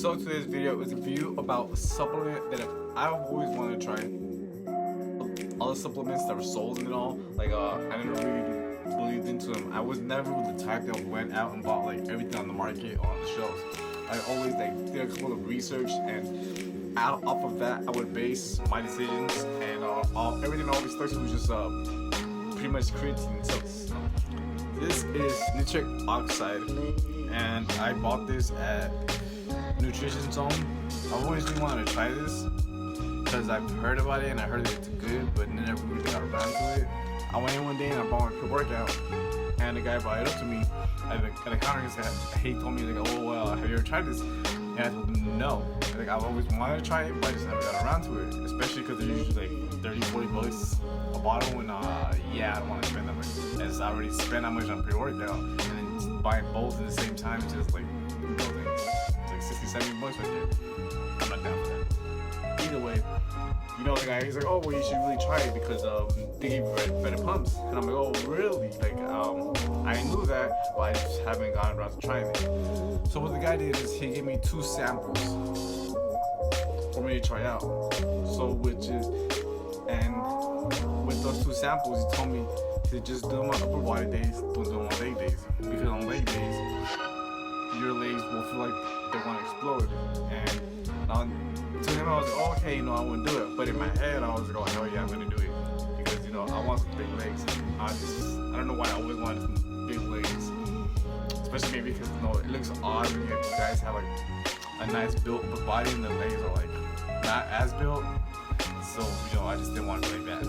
So today's video is a review about a supplement that I've always wanted to try. All the supplements that were sold and all, like I never really believed into them. I was never the type that went out and bought like everything on the market or on the shelves. I always like did a couple of research, and off of that I would base my decisions, and everything always starts with just pretty much creatine. So this is Nitric Oxide, and I bought this at Nitrution Zone. I've always really wanted to try this because I've heard about it and I heard that it's good, but never really got around to it. I went in one day and I bought my pre-workout, and the guy brought it up to me at the counter. He told me like, "Oh well, have you ever tried this?" And I told him no. Like I've always wanted to try it, but I just never got around to it. Especially because they're usually like $30-40 a bottle, and yeah, I don't want to spend that much. As I already spent that much on pre-workout, and then buying both at the same time is just like, it's like $60-70 right there. I'm not down for that. Either way, you know, the guy, he's like, "Oh well, you should really try it because they give you better pumps." And I'm like, "Oh really?" Like I knew that, but I just haven't gotten around to trying it. So what the guy did is he gave me 2 samples for me to try out. So and with those 2 samples, he told me to just do them on upper body days, don't do them on leg days, because on leg days your legs will feel like they want to explode. And to him I was like, "Oh, okay, I wouldn't do it." But in my head I was like, "Oh hell yeah, I'm gonna do it," because I want some big legs. I don't know why I always wanted some big legs, especially maybe because it looks odd when you guys have like a nice built body and the legs are like not as built. So I just didn't want it really bad.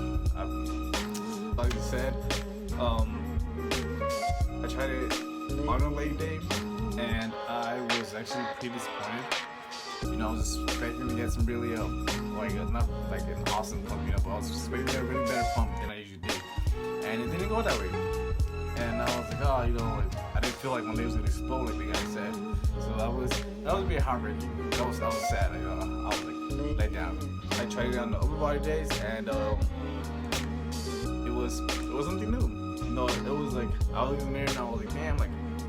Like I said, I tried it on a leg day, and I was actually pretty disappointed. I was expecting to get some really not like an awesome pump, but I was expecting to get a really better pump than I usually did, and it didn't go that way. And I was like, I didn't feel like my legs was gonna explode like the guy said. So that was a bit heartbreaking. That was sad. I was like let down. I tried it on the upper body days, and it was something new. It was like I was in the mirror and I was like, "Man,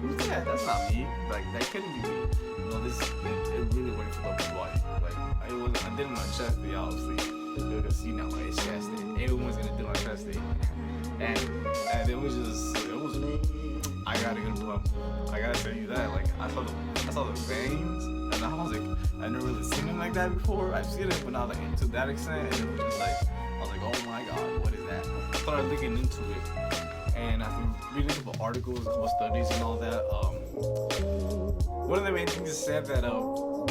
who's that? That's not me. Like that couldn't be me." It really worked for the upper body. Like I did it on chest day, obviously. You're gonna see now my chest day. Everyone's gonna do it on chest day, and it was I got a good pump. I gotta tell you that. Like I saw the veins, and I was like, I've never really seen them like that before. I've seen it, but not like to that extent. And it was just like, I was like, "Oh my god, what is that?" I started looking into it, and after reading a couple articles, a couple studies, and all that, one of the main things is said that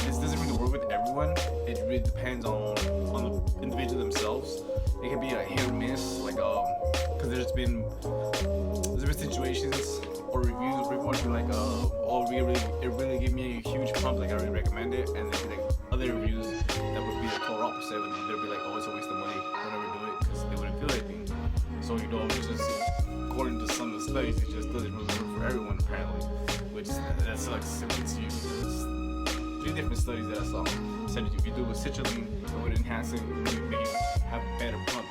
this doesn't really work with everyone. It really depends on the individual themselves. It can be a hit or miss, because there's been situations or reviews where people are like, it really gave me a huge pump, like I really recommend it, and there'd be like other reviews that would be the total opposite, and they'd be like, "Oh, it's a waste of money, don't ever do it," because they wouldn't feel anything. So it's just according to some of the studies, it just doesn't really work for everyone apparently, which that's like simply to you. There's 3 different studies that I saw said if you do with citrulline, it would enhance it, it would make you have a better pump,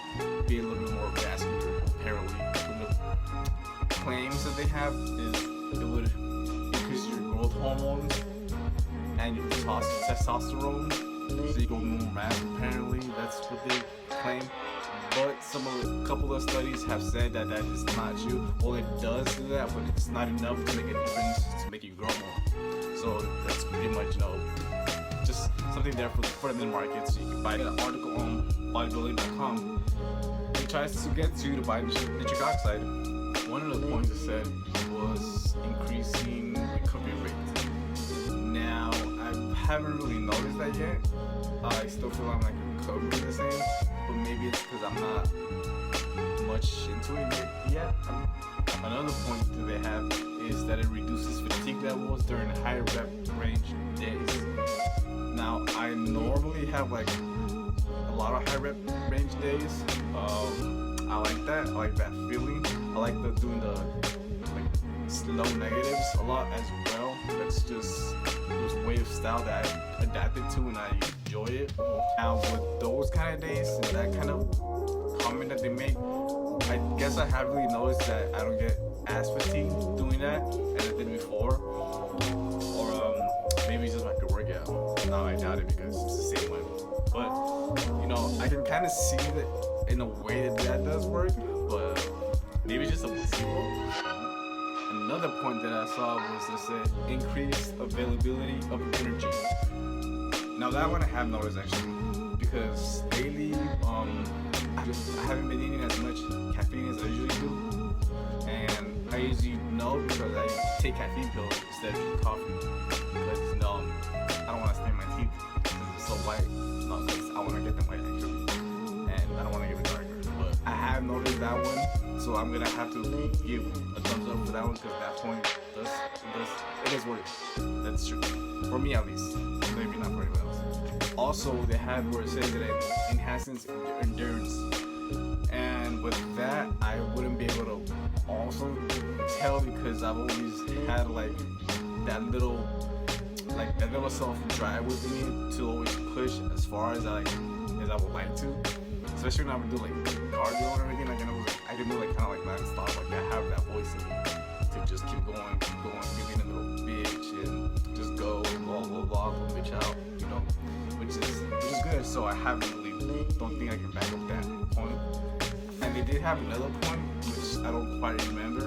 be a little bit more vascular apparently. Claims that they have is it would increase your growth hormones and your testosterone, so you go more mass. Apparently, that's what they claim. But a couple of studies have said that is not true. Well, it does do that, but it's not enough to make a difference to make you grow more. So that's pretty much just something there for the market. So you can buy an article on bodybuilding.com. It tries to get you to buy nitric oxide. One of the points it said was increasing recovery rate. Now, I haven't really noticed that yet. I still feel I'm recovering the same, but maybe it's because I'm not much into it yet. Another point that they have is that it reduces fatigue levels during high rep range days. Now, I normally have a lot of high rep range days. I like that. I like that feeling. I like doing the slow negatives a lot as well. That's just a way of style that I adapted to and I enjoy it. Now with those kind of days and that kind of comment that they make, I guess I haven't really noticed that I don't get as fatigued doing that as I did before. Or maybe it's just like a workout. No, I doubt it because it's the same one. But you know, I can kind of see that in a way that does work, but maybe it's just a placebo. Another point that I saw was this increased availability of energy. Now that one I have noticed actually, because lately I haven't been eating as much caffeine as I usually do, and I usually know because I take caffeine pills instead of coffee, because I don't want to stain my teeth because it's so white. No, because I want to get them white actually, and I don't want to get it darker. But I have noticed that one, so I'm gonna have to give a thumbs up for that one because that point it is working. That's true for me at least. Maybe not for anyone else. Also, they have where it says that it enhances endurance, and with that, I wouldn't be able to also tell because I've always had like that little self-drive with me to always push as far as I would like to. Especially when I would do like cardio and everything, like I can do like kind of like non-stop, like I have that voice in me to just keep going, being a little bitch and just go, blah blah blah, bitch out, you know, which is good. So I don't think I can back up that point. And they did have another point which I don't quite remember,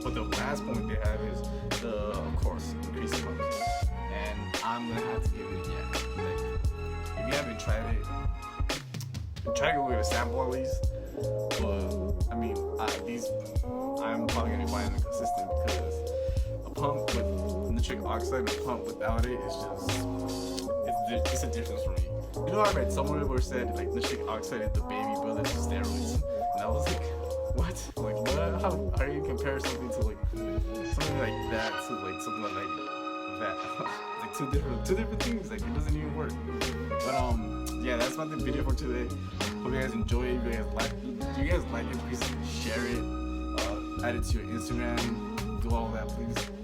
but the last point they have is of course, increasing pumps. And I'm gonna have to give it a yeah. Like, if you haven't tried it, try to go get a sample at least. But I mean, I'm probably gonna be buying it consistent because a pump with nitric oxide and a pump without it is it's a difference for me. You know, I read somewhere where it said like nitric oxide is the baby brother to steroids, and I was like, what? Like, what? How do you compare something to like something like that to like something like that? Like two different things. Like it doesn't even work. But yeah, that's about the video for today. Hope you guys enjoy it. Do you guys like it? Please share it. Add it to your Instagram. Do all that, please.